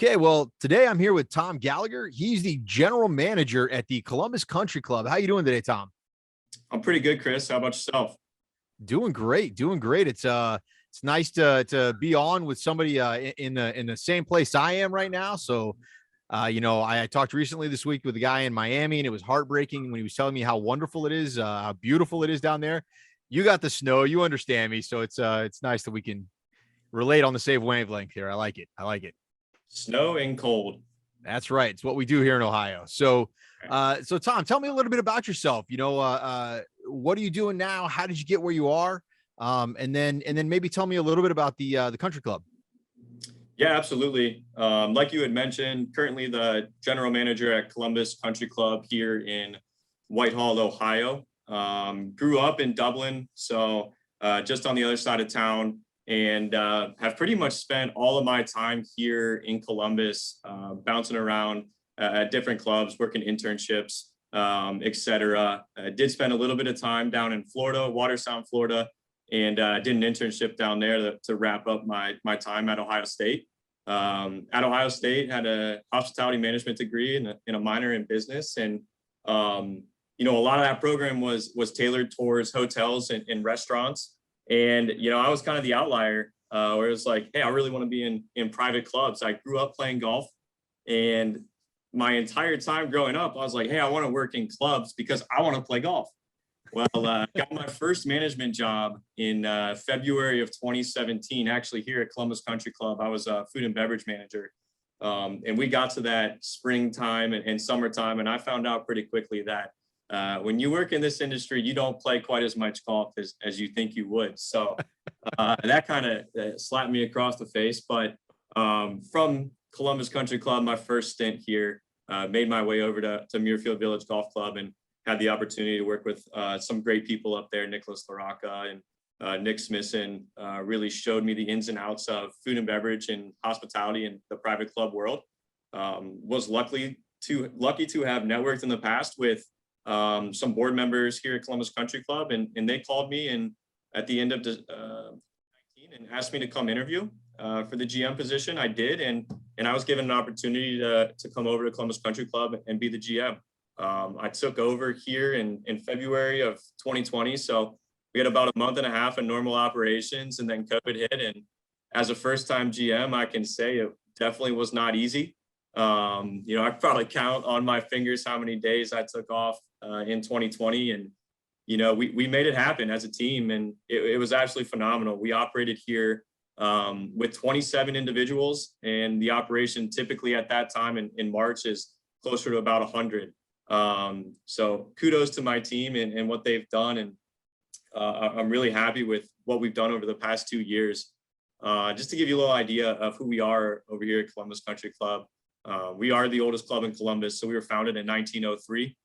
Okay, well, today I'm here with Tom Gallagher. He's the general manager at the Columbus Country Club. How you doing today, Tom? I'm pretty good, Chris. How about yourself? Doing great, doing great. It's nice to be on with somebody in the same place I am right now. So, I talked recently this week with a guy in Miami, and it was heartbreaking when he was telling me how wonderful it is, how beautiful it is down there. You got the snow, you understand me, so it's nice that we can relate on the same wavelength here. I like it. I like it. Snow and cold. That's right. It's what we do here in Ohio. So Tom, tell me a little bit about yourself. What are you doing now? How did you get where you are? And then maybe tell me a little bit about the country club. Yeah, absolutely. Like you had mentioned, currently the general manager at Columbus Country Club here in Whitehall, Ohio. Grew up in Dublin, so just on the other side of town, and have pretty much spent all of my time here in Columbus, bouncing around at different clubs, working internships, etc. Did spend a little bit of time down in Florida, Watersound, Florida, and did an internship down there to wrap up my time at Ohio State. At Ohio State, had a hospitality management degree and a minor in business, and a lot of that program was tailored towards hotels and restaurants. And I was kind of the outlier, where it was like, hey, I really want to be in private clubs. I grew up playing golf, and my entire time growing up, I was like, hey, I want to work in clubs because I want to play golf. Well, got my first management job in February of 2017, actually here at Columbus Country Club. I was a food and beverage manager. And we got to that springtime and summertime, and I found out pretty quickly that when you work in this industry, you don't play quite as much golf as you think you would. So that kind of slapped me across the face. But from Columbus Country Club, my first stint here, made my way over to Muirfield Village Golf Club and had the opportunity to work with some great people up there. Nicholas LaRocca and Nick Smithson really showed me the ins and outs of food and beverage and hospitality in the private club world. Was lucky to have networked in the past with some board members here at Columbus Country Club, and they called me and at the end of 19 and asked me to come interview for the GM position. I did, and I was given an opportunity to come over to Columbus Country Club and be the GM. I took over here in February of 2020. So we had about a month and a half of normal operations, and then COVID hit. And as a first-time GM, I can say it definitely was not easy. I probably count on my fingers how many days I took off in 2020. And, we made it happen as a team, and it was absolutely phenomenal. We operated here with 27 individuals, and the operation typically at that time in March is closer to about 100. So kudos to my team and what they've done. And I'm really happy with what we've done over the past 2 years. Just to give you a little idea of who we are over here at Columbus Country Club. We are the oldest club in Columbus. So we were founded in 1903.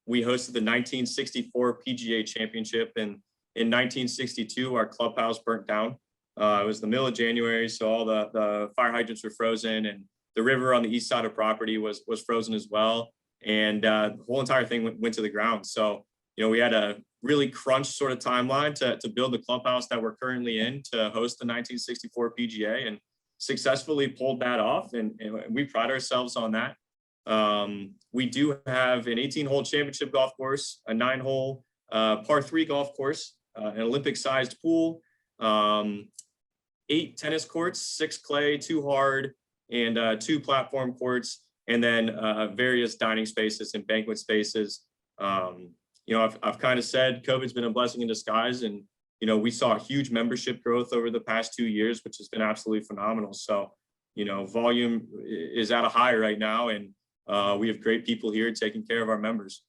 We hosted the 1964 PGA Championship, and in 1962, our clubhouse burnt down. It was the middle of January, so all the fire hydrants were frozen, and the river on the east side of property was frozen as well. And the whole entire thing went to the ground. So, we had a really crunched sort of timeline to build the clubhouse that we're currently in to host the 1964 PGA, and successfully pulled that off. And we pride ourselves on that. We do have an 18-hole championship golf course, a 9-hole par 3 golf course, an Olympic-sized pool, 8 tennis courts, 6 clay, 2 hard, and 2 platform courts, and then various dining spaces and banquet spaces. I've kind of said COVID's been a blessing in disguise, and we saw huge membership growth over the past 2 years, which has been absolutely phenomenal. So, volume is at a high right now, and we have great people here taking care of our members.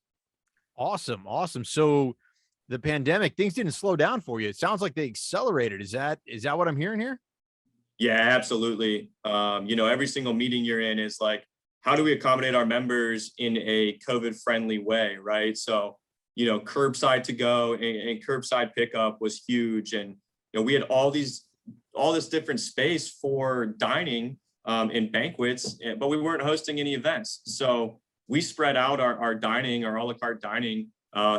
Awesome, awesome. So the pandemic, things didn't slow down for you. It sounds like they accelerated. Is that what I'm hearing here? Yeah, absolutely. Every single meeting you're in is like, how do we accommodate our members in a COVID-friendly way, right? So, curbside to go and curbside pickup was huge. And, we had all this different space for dining and banquets, but we weren't hosting any events. So we spread out our dining, our a la carte dining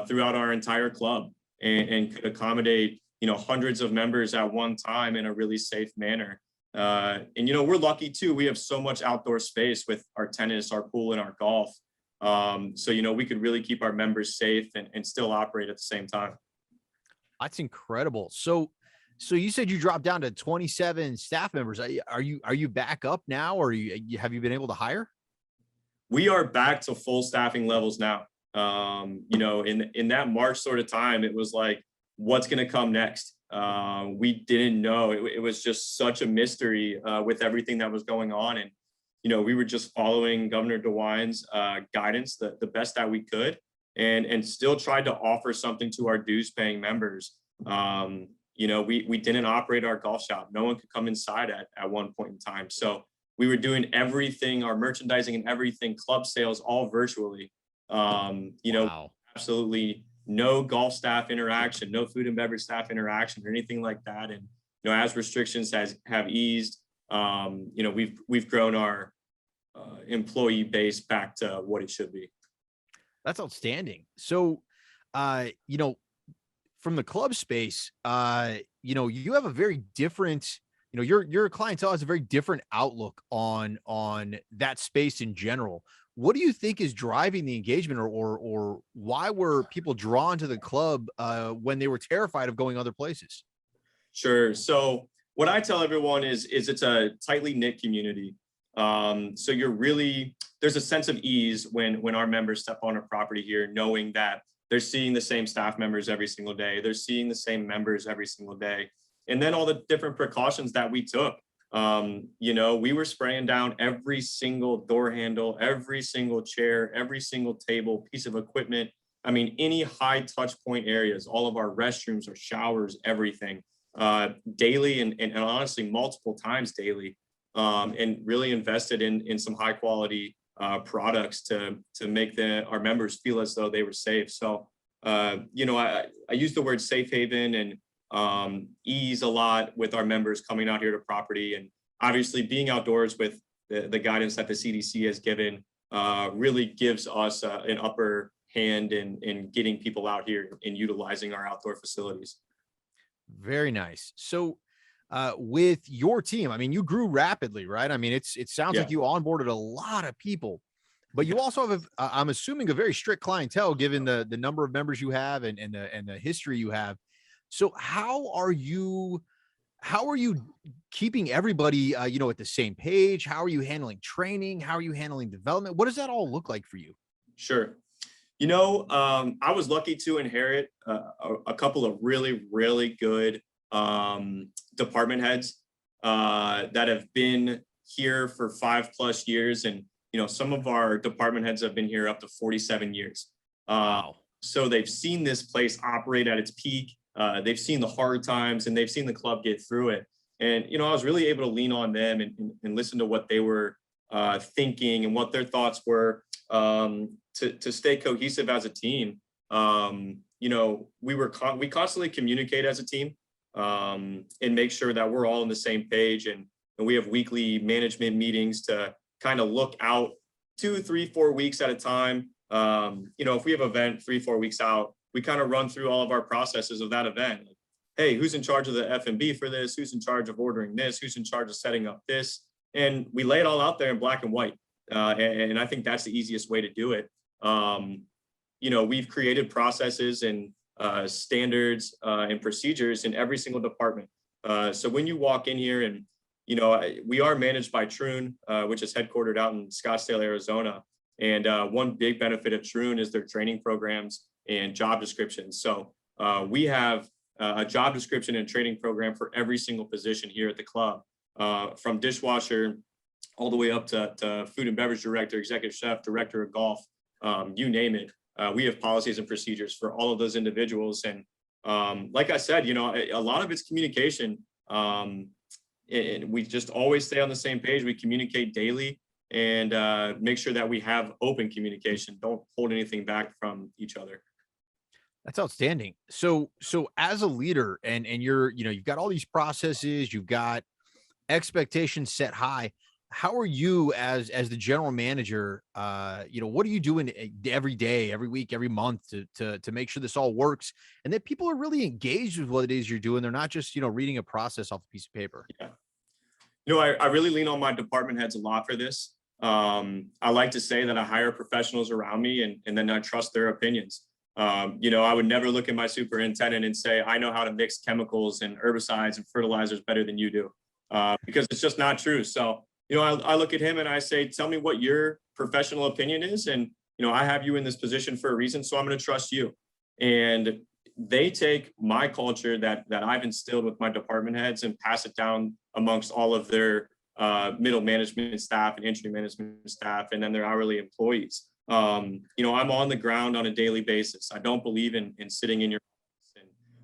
throughout our entire club, and could accommodate, hundreds of members at one time in a really safe manner. And we're lucky too. We have so much outdoor space with our tennis, our pool, and our golf. So we could really keep our members safe and still operate at the same time. That's incredible. So you said you dropped down to 27 staff members. Are you back up now, or have you been able to hire? We are back to full staffing levels now. In that March sort of time, it was like, what's going to come next? We didn't know. It was just such a mystery with everything that was going on. And, we were just following Governor DeWine's guidance the best that we could, and still tried to offer something to our dues paying members. We didn't operate our golf shop. No one could come inside at one point in time. So we were doing everything, our merchandising and everything, club sales, all virtually. Wow. Absolutely no golf staff interaction, no food and beverage staff interaction or anything like that. And, as restrictions have eased, we've grown our employee base back to what it should be. That's outstanding. So, from the club space, you have a very different, your clientele has a very different outlook on that space in general. What do you think is driving the engagement, or why were people drawn to the club when they were terrified of going other places? Sure. So what I tell everyone is it's a tightly knit community. So there's a sense of ease when our members step on a property here, knowing that they're seeing the same staff members every single day. They're seeing the same members every single day. And then all the different precautions that we took. We were spraying down every single door handle, every single chair, every single table, piece of equipment. I mean, any high touch point areas, all of our restrooms, our showers, everything, daily and honestly multiple times daily, and really invested in some high quality products to make our members feel as though they were safe. So, I use the word safe haven and ease a lot with our members coming out here to property, and obviously being outdoors with the guidance that the CDC has given really gives us an upper hand in getting people out here and utilizing our outdoor facilities. Very nice. So, with your team, I mean, you grew rapidly, right? I mean, it sounds Yeah. like you onboarded a lot of people, but you also have, I'm assuming, a very strict clientele given the number of members you have and the history you have. So how are you keeping everybody, at the same page? How are you handling training? How are you handling development? What does that all look like for you? Sure. I was lucky to inherit a couple of really, really good department heads that have been here for 5+ years. And, some of our department heads have been here up to 47 years. Wow. So they've seen this place operate at its peak. They've seen the hard times and they've seen the club get through it. And, I was really able to lean on them and listen to what they were thinking and what their thoughts were to stay cohesive as a team. We constantly communicate as a team and make sure that we're all on the same page. And we have weekly management meetings to kind of look out 2, 3, 4 weeks at a time. If we have an event 3, 4 weeks out, we kind of run through all of our processes of that event. Like, hey, who's in charge of the F&B for this? Who's in charge of ordering this? Who's in charge of setting up this? And we lay it all out there in black and white. And I think that's the easiest way to do it. We've created processes and standards and procedures in every single department. So when you walk in here and, we are managed by Troon, which is headquartered out in Scottsdale, Arizona. And one big benefit of Troon is their training programs and job descriptions. So we have a job description and training program for every single position here at the club, from dishwasher all the way up to food and beverage director, executive chef, director of golf, you name it. We have policies and procedures for all of those individuals. And like I said, a lot of it's communication. And we just always stay on the same page. We communicate daily and make sure that we have open communication. Don't hold anything back from each other. That's outstanding. So as a leader and you've got all these processes, you've got expectations set high. How are you as the general manager? What are you doing every day, every week, every month to make sure this all works and that people are really engaged with what it is you're doing? They're not just, reading a process off a piece of paper. Yeah. I really lean on my department heads a lot for this. I like to say that I hire professionals around me, and then I trust their opinions. I would never look at my superintendent and say, I know how to mix chemicals and herbicides and fertilizers better than you do, because it's just not true. So, I look at him and I say, tell me what your professional opinion is. And, I have you in this position for a reason, so I'm going to trust you. And they take my culture that I've instilled with my department heads and pass it down amongst all of their middle management staff and entry management staff, and then their hourly employees. I'm on the ground on a daily basis. I don't believe in sitting in your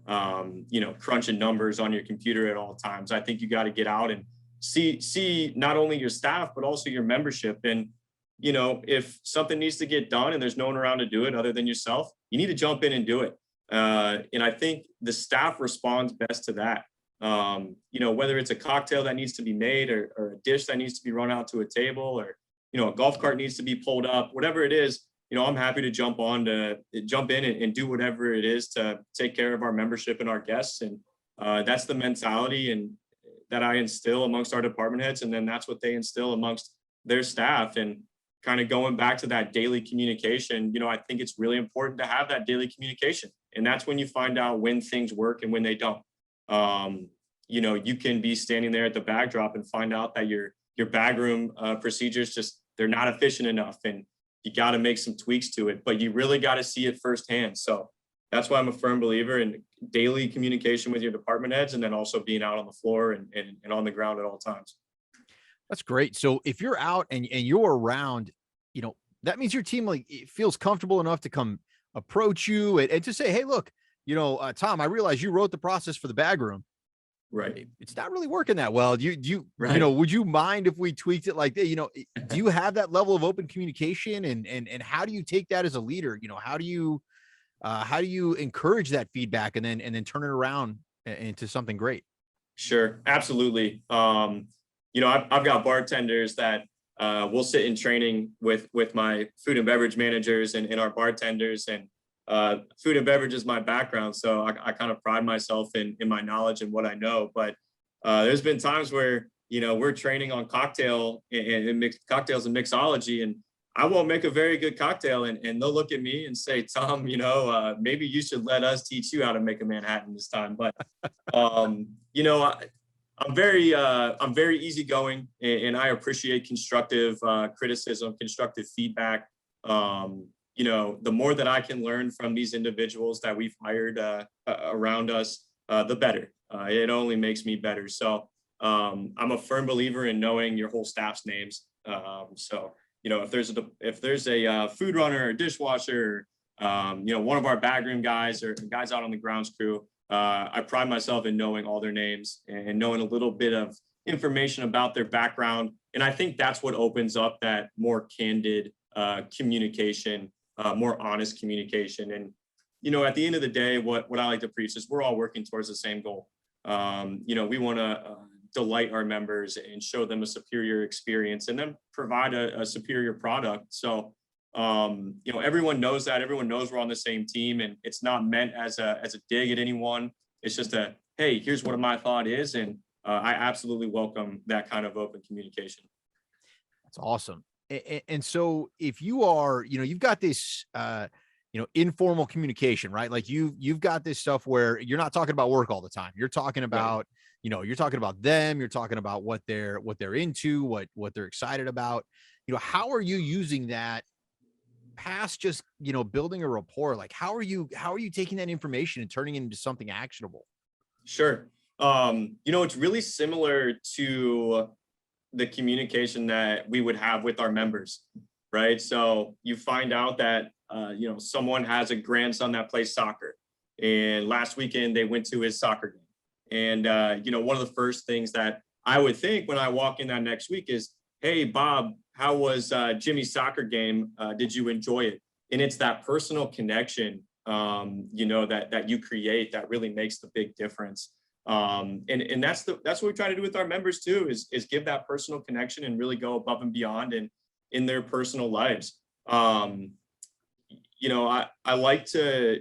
office and crunching numbers on your computer at all times. I think you got to get out and see not only your staff but also your membership. And if something needs to get done and there's no one around to do it other than yourself, you need to jump in and do it. And I think the staff responds best to that. Whether it's a cocktail that needs to be made or a dish that needs to be run out to a table, or, a golf cart needs to be pulled up, whatever it is, I'm happy to jump in and do whatever it is to take care of our membership and our guests. And that's the mentality and that I instill amongst our department heads. And then that's what they instill amongst their staff. And kind of going back to that daily communication, I think it's really important to have that daily communication. And that's when you find out when things work and when they don't. You can be standing there at the bag drop and find out that your bag room procedures they're not efficient enough, and you got to make some tweaks to it, but you really got to see it firsthand. So that's why I'm a firm believer in daily communication with your department heads, and then also being out on the floor and on the ground at all times. That's great. So if you're out and you're around, that means your team it feels comfortable enough to come approach you and to say, hey, look, Tom, I realize you wrote the process for the bag room. Right. It's not really working that well. Do you, right. Would you mind if we tweaked it like that? Do you have that level of open communication, and how do you take that as a leader? How do you encourage that feedback and then turn it around into something great? Sure. Absolutely. I've got bartenders that we'll sit in training with my food and beverage managers and our bartenders, and food and beverage is my background. So I kind of pride myself in my knowledge and what I know. But there's been times where, we're training on cocktails and mixology, and I won't make a very good cocktail. And they'll look at me and say, Tom, maybe you should let us teach you how to make a Manhattan this time. But, I'm very easygoing, and I appreciate constructive criticism, constructive feedback. The more that I can learn from these individuals that we've hired around us, the better. It only makes me better. So I'm a firm believer in knowing your whole staff's names. If there's a food runner or dishwasher, one of our backroom guys or guys out on the grounds crew, I pride myself in knowing all their names and knowing a little bit of information about their background. And I think that's what opens up that more candid communication, more honest communication. And, at the end of the day, what I like to preach is we're all working towards the same goal. We want to delight our members and show them a superior experience, and then provide a superior product. So, everyone knows that. Everyone knows we're on the same team, and it's not meant as a dig at anyone. It's just hey, here's what my thought is. And I absolutely welcome that kind of open communication. That's awesome. And so if you are, you've got this, informal communication, right? Like you've got this stuff where you're not talking about work all the time. You're talking about, right. You're talking about them. You're talking about what they're into, what they're excited about. How are you using that past just, building a rapport? Like, how are you taking that information and turning it into something actionable? Sure. It's really similar to the communication that we would have with our members, right? So you find out that, someone has a grandson that plays soccer, and last weekend they went to his soccer game. And, one of the first things that I would think when I walk in that next week is, hey, Bob, how was Jimmy's soccer game? Did you enjoy it? And it's that personal connection, that you create that really makes the big difference. And that's what we try to do with our members too, is give that personal connection and really go above and beyond in their personal lives. I like to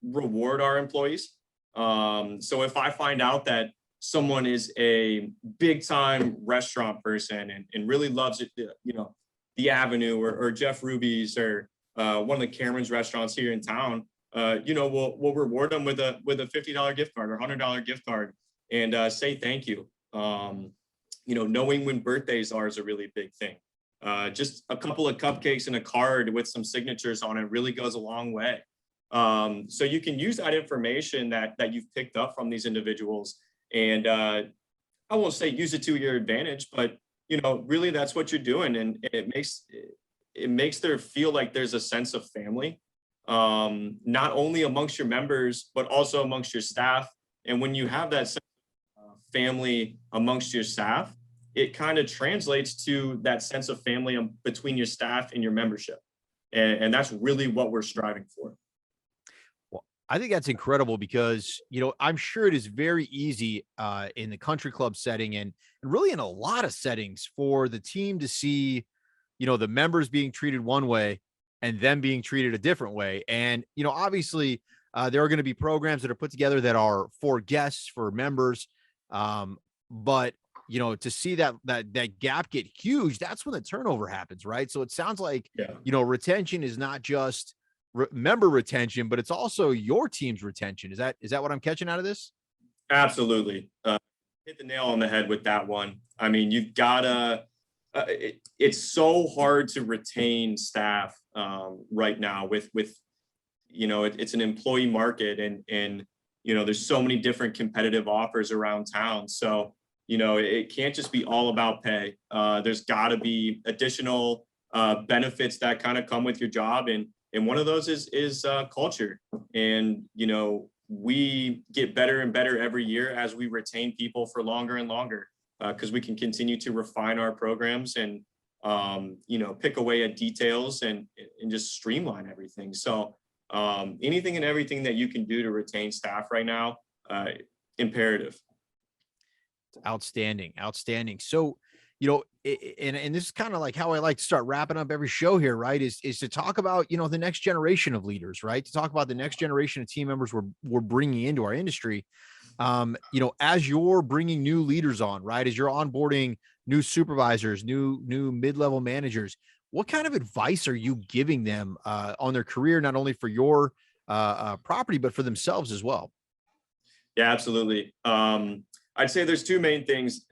reward our employees. So if I find out that someone is a big time restaurant person and really loves it, the Avenue or Jeff Ruby's or one of the Cameron's restaurants here in town, we'll reward them with a $50 gift card or $100 gift card and say thank you. Knowing when birthdays are is a really big thing. Just a couple of cupcakes and a card with some signatures on it really goes a long way. So you can use that information that you've picked up from these individuals and I won't say use it to your advantage, but really that's what you're doing. And it makes there feel like there's a sense of family, not only amongst your members, but also amongst your staff. And when you have that sense of family amongst your staff, it kind of translates to that sense of family between your staff and your membership. And that's really what we're striving for. Well, I think that's incredible because, I'm sure it is very easy in the country club setting and really in a lot of settings for the team to see, the members being treated one way and them being treated a different way. And, obviously there are going to be programs that are put together that are for guests, for members. But to see that gap get huge, that's when the turnover happens, right? So it sounds like, retention is not just member retention, but it's also your team's retention. Is that what I'm catching out of this? Absolutely. Hit the nail on the head with that one. I mean, you've gotta, it's so hard to retain staff right now with it's an employee market and there's so many different competitive offers around town. So, it can't just be all about pay. There's got to be additional benefits that kind of come with your job. And one of those is culture. And, we get better and better every year as we retain people for longer and longer because we can continue to refine our programs and, pick away at details and just streamline everything. So anything and everything that you can do to retain staff right now, imperative. Outstanding. So, and this is kind of like how I like to start wrapping up every show here, right? Is to talk about, the next generation of leaders, right? To talk about the next generation of team members we're bringing into our industry. As you're bringing new leaders on, right? As you're onboarding new supervisors, new mid-level managers, what kind of advice are you giving them on their career, not only for your property, but for themselves as well? Yeah, absolutely. I'd say there's two main things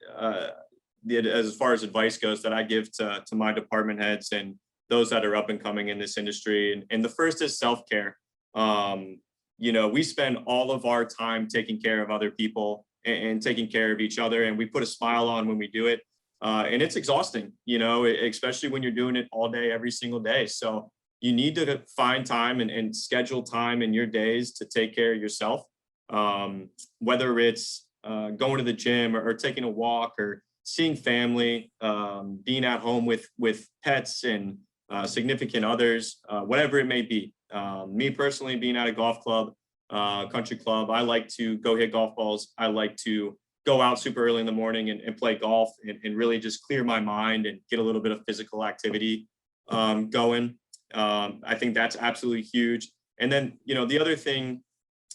as far as advice goes that I give to my department heads and those that are up and coming in this industry. And the first is self-care. We spend all of our time taking care of other people and taking care of each other. And we put a smile on when we do it. And it's exhausting, especially when you're doing it all day, every single day. So you need to find time and schedule time in your days to take care of yourself. Whether it's going to the gym or taking a walk or seeing family, being at home with pets and significant others, whatever it may be. Me personally, being at a golf club, country club, I like to go hit golf balls. I like to go out super early in the morning and play golf and really just clear my mind and get a little bit of physical activity going. I think that's absolutely huge. And then, the other thing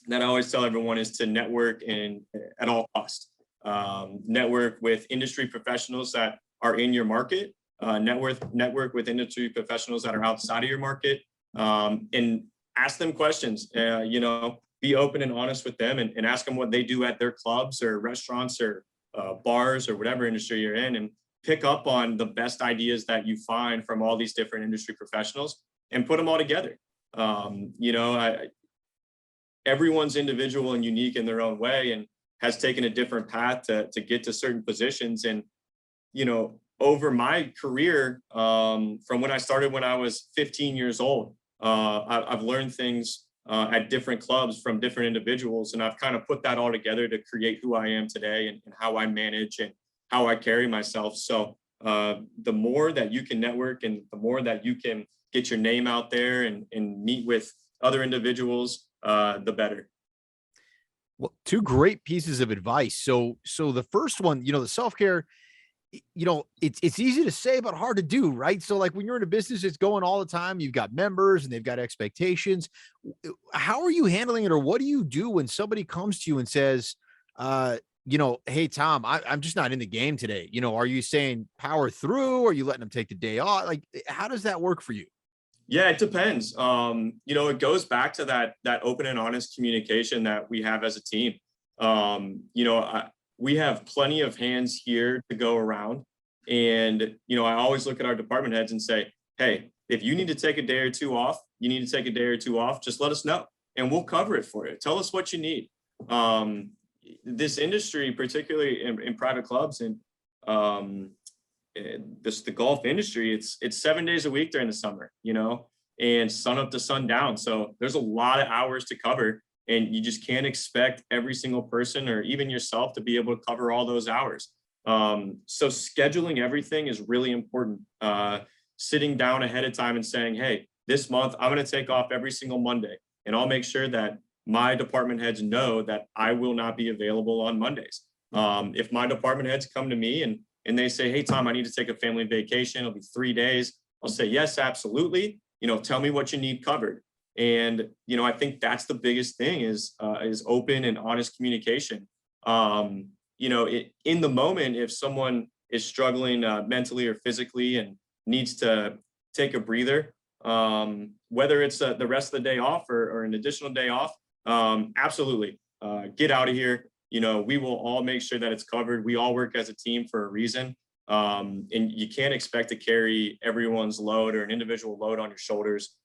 that I always tell everyone is to network at all costs. Network with industry professionals that are in your market, network with industry professionals that are outside of your market, and ask them questions. Be open and honest with them and ask them what they do at their clubs or restaurants or bars or whatever industry you're in, and pick up on the best ideas that you find from all these different industry professionals and put them all together. Everyone's individual and unique in their own way and has taken a different path to get to certain positions. And, over my career, from when I started when I was 15 years old, I've learned things at different clubs from different individuals. And I've kind of put that all together to create who I am today and how I manage and how I carry myself. So the more that you can network and the more that you can get your name out there and meet with other individuals, the better. Well, two great pieces of advice. So the first one, the self-care, it's easy to say, but hard to do, right? So like when you're in a business, it's going all the time. You've got members and they've got expectations. How are you handling it? Or what do you do when somebody comes to you and says, hey, Tom, I'm just not in the game today. Are you saying power through? Or are you letting them take the day off? Like, how does that work for you? Yeah, it depends. It goes back to that open and honest communication that we have as a team. We have plenty of hands here to go around, and I always look at our department heads and say, "Hey, if you need to take a day or two off, you need to take a day or two off. Just let us know, and we'll cover it for you. Tell us what you need." This industry, particularly in private clubs and the golf industry, it's 7 days a week during the summer, and sun up to sundown. So there's a lot of hours to cover, and you just can't expect every single person or even yourself to be able to cover all those hours. So scheduling everything is really important. Sitting down ahead of time and saying, hey, this month I'm going to take off every single Monday, and I'll make sure that my department heads know that I will not be available on Mondays. If my department heads come to me and they say, hey, Tom, I need to take a family vacation, it'll be 3 days, I'll say, yes, absolutely. Tell me what you need covered. And, I think that's the biggest thing is open and honest communication. In the moment, if someone is struggling mentally or physically and needs to take a breather, whether it's the rest of the day off or an additional day off, absolutely, get out of here. We will all make sure that it's covered. We all work as a team for a reason. And you can't expect to carry everyone's load or an individual load on your shoulders.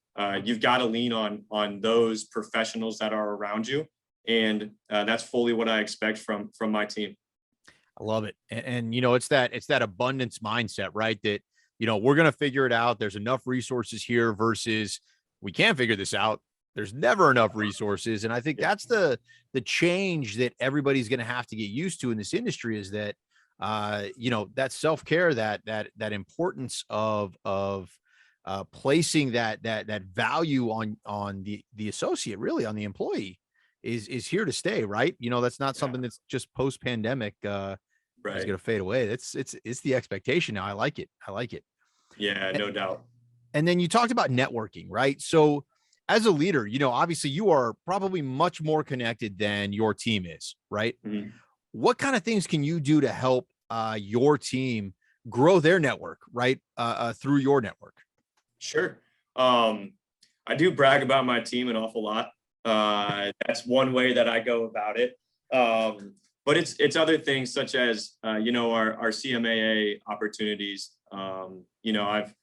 You've got to lean on those professionals that are around you. And that's fully what I expect from my team. I love it. And it's that abundance mindset, right? That, we're going to figure it out. There's enough resources here versus we can't figure this out. There's never enough resources. And I think that's the change that everybody's going to have to get used to in this industry is that, that self-care, that importance of placing that value on the associate, really on the employee is here to stay, right? That's not something that's just post-pandemic, Right. is going to fade away. It's the expectation now. I like it. Yeah, no doubt. And then you talked about networking, right? So as a leader, obviously you are probably much more connected than your team is, right? Mhm. What kind of things can you do to help your team grow their network, right? Through your network? Sure. I do brag about my team an awful lot. That's one way that I go about it. But it's other things such as, our CMAA opportunities. I've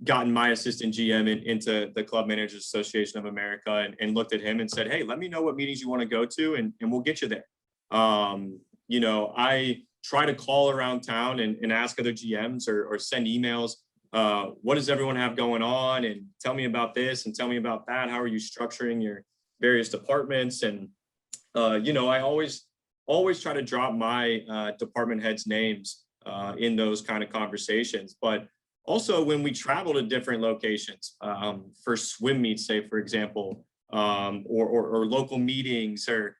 gotten my assistant GM into the Club Managers Association of America and looked at him and said, hey, let me know what meetings you want to go to and we'll get you there. I try to call around town and ask other GMs or send emails. What does everyone have going on? And tell me about this and tell me about that. How are you structuring your various departments? And, I always try to drop my department heads' names in those kind of conversations. But also when we travel to different locations for swim meets, say, for example, or local meetings or,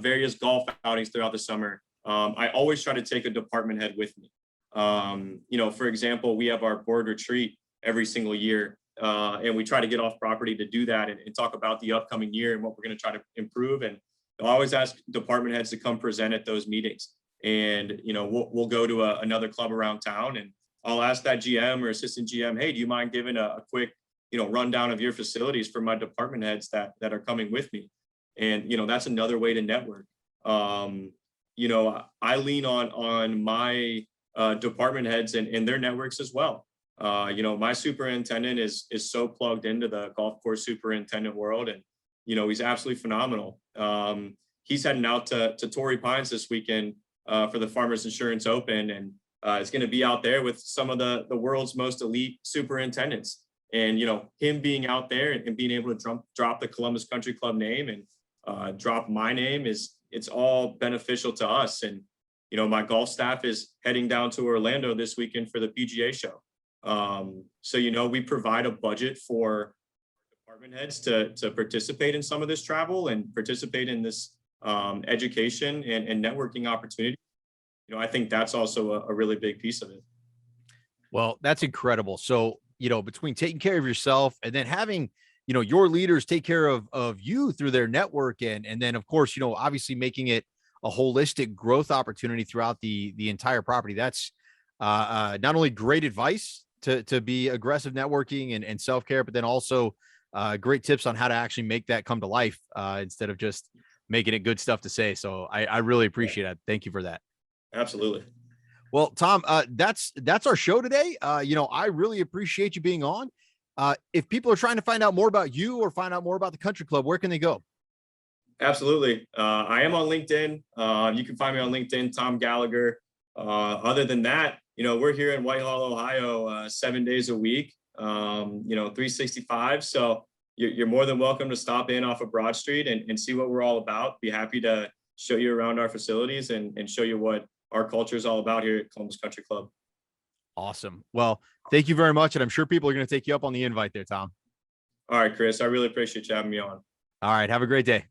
various golf outings throughout the summer, I always try to take a department head with me. For example, we have our board retreat every single year, and we try to get off property to do that and talk about the upcoming year and what we're going to try to improve. And I always ask department heads to come present at those meetings. And, we'll go to another club around town and I'll ask that GM or assistant GM, hey, do you mind giving a quick, rundown of your facilities for my department heads that are coming with me? And, that's another way to network. I lean on my department heads and their networks as well. My superintendent is so plugged into the golf course superintendent world, and he's absolutely phenomenal. He's heading out to Torrey Pines this weekend for the Farmers Insurance Open, and is going to be out there with some of the world's most elite superintendents. And him being out there and being able to drop the Columbus Country Club name and drop my name it's all beneficial to us. And my golf staff is heading down to Orlando this weekend for the PGA show. So, we provide a budget for department heads to participate in some of this travel and participate in this education and networking opportunity. I think that's also a really big piece of it. Well, that's incredible. So, between taking care of yourself and then having, your leaders take care of you through their network and then of course, obviously making it a holistic growth opportunity throughout the entire property. That's not only great advice to be aggressive networking and self-care, but then also great tips on how to actually make that come to life instead of just making it good stuff to say. So I really appreciate it. Thank you for that. Absolutely. Well, Tom, that's our show today. I really appreciate you being on. If people are trying to find out more about you or find out more about the country club, where can they go? Absolutely. I am on LinkedIn. You can find me on LinkedIn, Tom Gallagher. Other than that, we're here in Whitehall, Ohio, 7 days a week, 365. So you're more than welcome to stop in off of Broad Street and see what we're all about. Be happy to show you around our facilities and show you what our culture is all about here at Columbus Country Club. Awesome. Well, thank you very much. And I'm sure people are going to take you up on the invite there, Tom. All right, Chris, I really appreciate you having me on. All right. Have a great day.